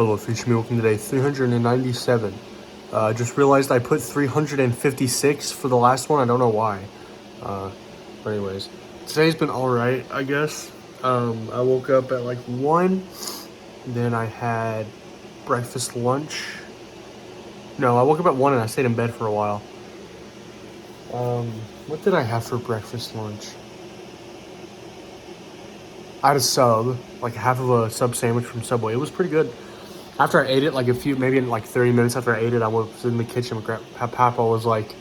Hello, Future Me. Welcome to day 397. Just realized I put 356 for the last one. I don't know why. But anyways, today's been alright, I guess. I woke up at like 1. Then I had breakfast, lunch. No, I woke up at 1 and I stayed in bed for a while. What did I have for breakfast, lunch? I had a sub, like half of a sub sandwich from Subway. It was pretty good. After I ate it, like maybe in like 30 minutes after I ate it, I was in the kitchen. Papa was like,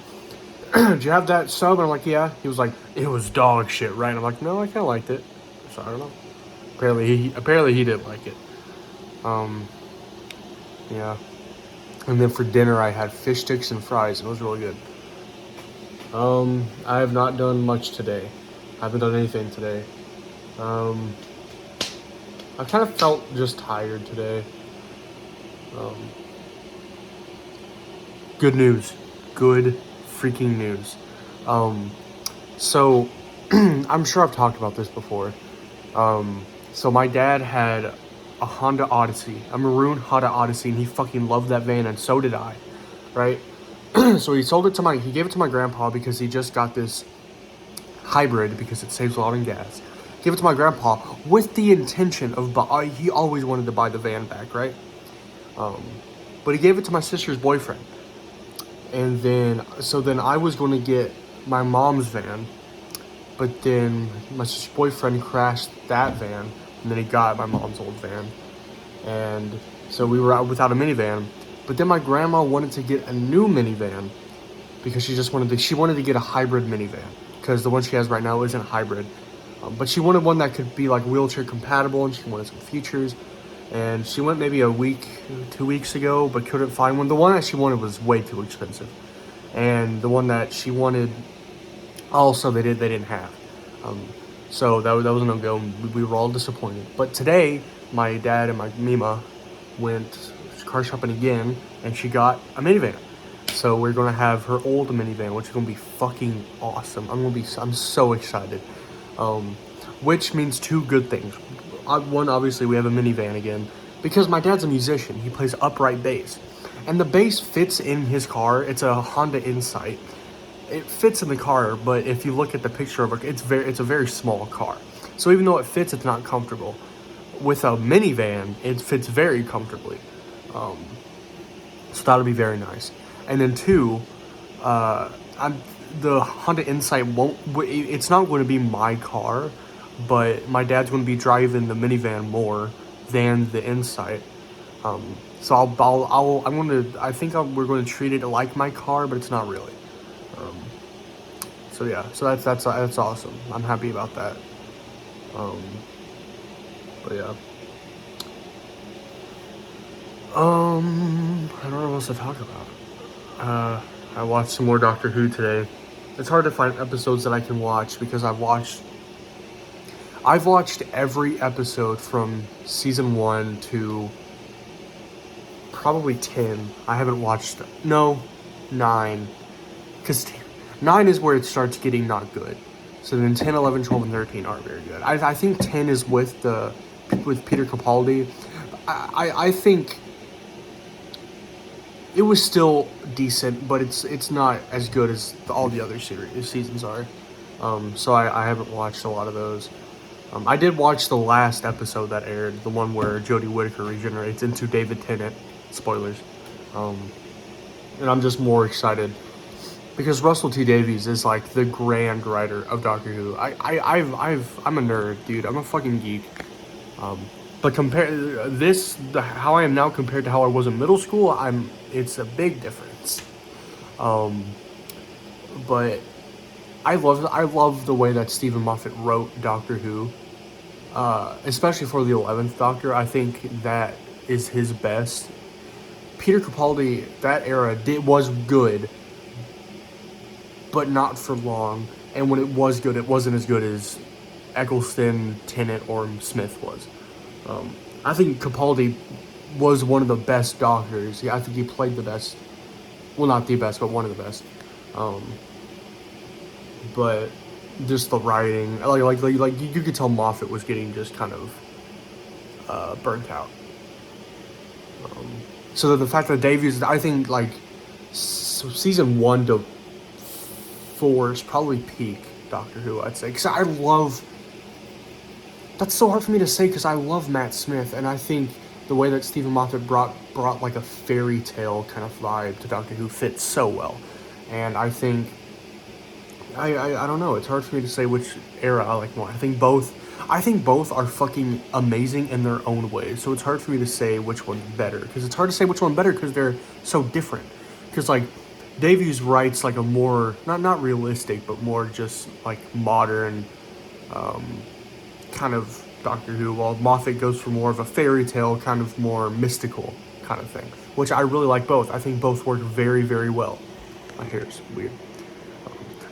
"Did you have that sub?" And I'm like, "Yeah." He was like, "It was dog shit, right?" And I'm like, "No, I kind of liked it." So I don't know. Apparently he didn't like it. Yeah. And then for dinner, I had fish sticks and fries. It was really good. I have not done much today. I haven't done anything today. I kind of felt just tired today. Good news. Good freaking news. So I'm sure I've talked about this before. So my dad had a Honda Odyssey, a maroon Honda Odyssey, and he fucking loved that van, and so did I, right? So he gave it to my grandpa because he just got this hybrid because it saves a lot on gas. Gave it to my grandpa with the intention of he always wanted to buy the van back, right? But he gave it to my sister's boyfriend. And then I was going to get my mom's van, but then my sister's boyfriend crashed that van, and then he got my mom's old van. And so we were out without a minivan. But then my grandma wanted to get a new minivan because she wanted to get a hybrid minivan because the one she has right now isn't hybrid. But she wanted one that could be like wheelchair compatible, and she wanted some features. And she went maybe 2 weeks ago, but couldn't find one. The one that she wanted was way too expensive, and the one that she wanted, also they didn't have. So that was a no go. We were all disappointed. But today, my dad and my Mima went car shopping again, and she got a minivan. So we're gonna have her old minivan, which is gonna be fucking awesome. I'm so excited. Which means two good things. One, obviously, we have a minivan again because my dad's a musician. He plays upright bass, and the bass fits in his car. It's a Honda Insight. It fits in the car, but if you look at the picture of it, it's a very small car. So even though it fits, it's not comfortable. With a minivan, it fits very comfortably. So that'll be very nice. And then two, the Honda Insight it's not going to be my car, but my dad's going to be driving the minivan more than the Insight. So we're going to treat it like my car, but it's not really. So yeah, so that's awesome. I'm happy about that. But yeah. I don't know what else to talk about. I watched some more Doctor Who today. It's hard to find episodes that I can watch because I've watched every episode from season 1 to probably 10. I haven't watched 9, because 9 is where it starts getting not good. So then 10, 11, 12, and 13 are very good. I think 10 is with Peter Capaldi. I think it was still decent, but it's not as good as all the other seasons are. So I haven't watched a lot of those. I did watch the last episode that aired, the one where Jodie Whittaker regenerates into David Tennant. Spoilers. And I'm just more excited because Russell T Davies is like the grand writer of Doctor Who. I'm a nerd, dude. I'm a fucking geek. But how I am now compared to how I was in middle school, it's a big difference. But I love the way that Stephen Moffat wrote Doctor Who, especially for the 11th Doctor. I think that is his best. Peter Capaldi, that era was good, but not for long. And when it was good, it wasn't as good as Eccleston, Tennant, or Smith was. I think Capaldi was one of the best Doctors. Yeah, I think he played the best. Well, not the best, but one of the best. But just the writing, like you could tell Moffat was getting just kind of burnt out. So the fact that Davies, I think like season 1 to 4 is probably peak Doctor Who, I'd say, because I love. That's so hard for me to say because I love Matt Smith, and I think the way that Stephen Moffat brought like a fairy tale kind of vibe to Doctor Who fits so well, and I think I don't know. It's hard for me to say which era I like more. I think both are fucking amazing in their own ways. So it's hard for me to say which one's better because it's hard to say which one's better because they're so different. Because like Davies writes like a more not realistic but more just like modern kind of Doctor Who, while Moffat goes for more of a fairy tale kind of more mystical kind of thing, which I really like both. I think both work very very well. My hair is weird.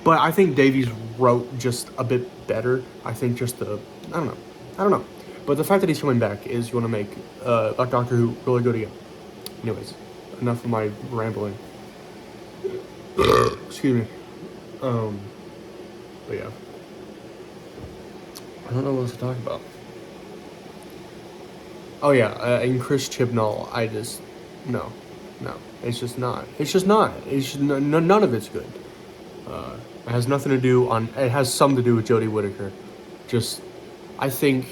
But I think Davies wrote just a bit better. I think just I don't know. But the fact that he's coming back is going to make Doctor Who really good again. Anyways, enough of my rambling. Excuse me. But yeah, I don't know what else to talk about. Oh yeah, and Chris Chibnall, I just no, it's just not. It's just not. None of it's good. It has nothing to do on. It has some to do with Jodie Whittaker. Just, I think,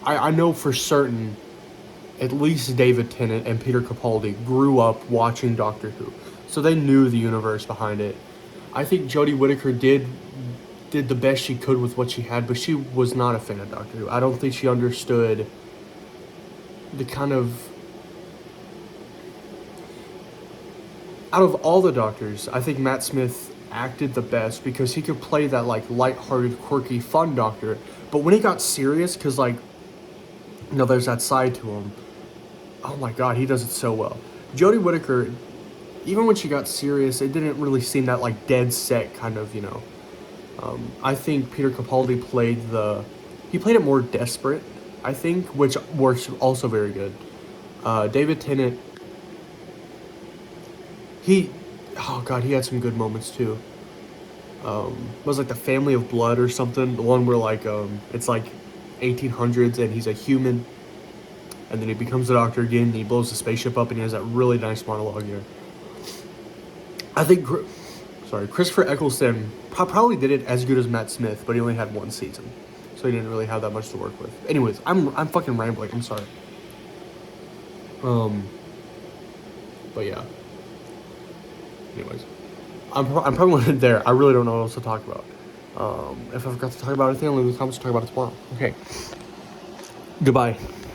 I know for certain, at least David Tennant and Peter Capaldi grew up watching Doctor Who, so they knew the universe behind it. I think Jodie Whittaker did the best she could with what she had, but she was not a fan of Doctor Who. I don't think she understood the kind of. Out of all the Doctors, I think Matt Smith acted the best because he could play that like lighthearted, quirky, fun Doctor. But when he got serious, because like, there's that side to him. Oh my God, he does it so well. Jodie Whittaker, even when she got serious, it didn't really seem that like dead set kind of. I think Peter Capaldi he played it more desperate. I think, which works also very good. David Tennant, oh God, he had some good moments too. It was like the Family of Blood or something. The one where like it's like 1800s and he's a human, and then he becomes a doctor again. And he blows the spaceship up, and he has that really nice monologue here. I think, Christopher Eccleston probably did it as good as Matt Smith, but he only had one season, so he didn't really have that much to work with. Anyways, I'm fucking rambling. I'm sorry. But yeah. Anyways, I'm probably gonna end there. I really don't know what else to talk about. If I forgot to talk about anything, I'll leave the comments to talk about it tomorrow. Okay. Goodbye.